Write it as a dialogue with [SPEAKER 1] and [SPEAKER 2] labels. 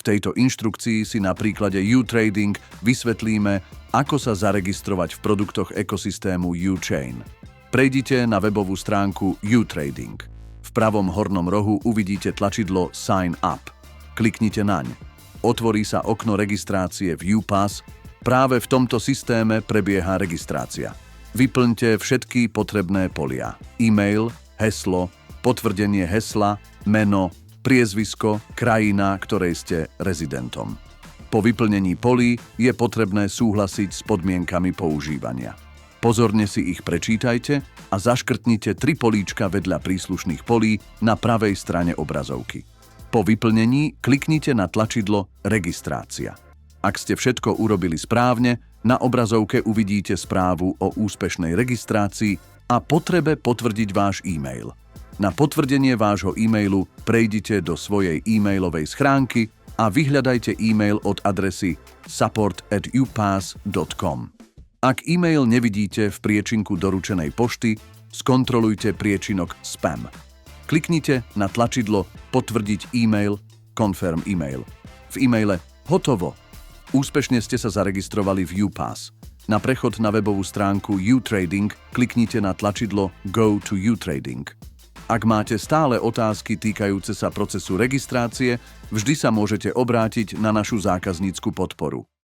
[SPEAKER 1] tejto inštrukcii si na príklade U-Trading vysvetlíme, ako sa zaregistrovať v produktoch ekosystému U-Chain. Prejdite na webovú stránku U-Trading. V pravom hornom rohu uvidíte tlačidlo Sign Up. Kliknite naň. Otvorí sa okno registrácie v UPass. Práve v tomto systéme prebieha registrácia. Vyplňte všetky potrebné polia. E-mail, heslo, potvrdenie hesla, meno, priezvisko, krajina, ktorej ste rezidentom. Po vyplnení polí je potrebné súhlasiť s podmienkami používania. Pozorne si ich prečítajte a zaškrtnite 3 políčka vedľa príslušných polí na pravej strane obrazovky. Po vyplnení kliknite na tlačidlo Registrácia. Ak ste všetko urobili správne, na obrazovke uvidíte správu o úspešnej registrácii a potrebe potvrdiť váš e-mail. Na potvrdenie vášho e-mailu prejdite do svojej e-mailovej schránky a vyhľadajte e-mail od adresy support@upass.com. Ak e-mail nevidíte v priečinku doručenej pošty, skontrolujte priečinok Spam. Kliknite na tlačidlo Potvrdiť e-mail, Confirm email. V e-maile Hotovo. Úspešne ste sa zaregistrovali v UPass. Na prechod na webovú stránku U-Trading kliknite na tlačidlo Go to U-Trading. Ak máte stále otázky týkajúce sa procesu registrácie, vždy sa môžete obrátiť na našu zákaznícku podporu.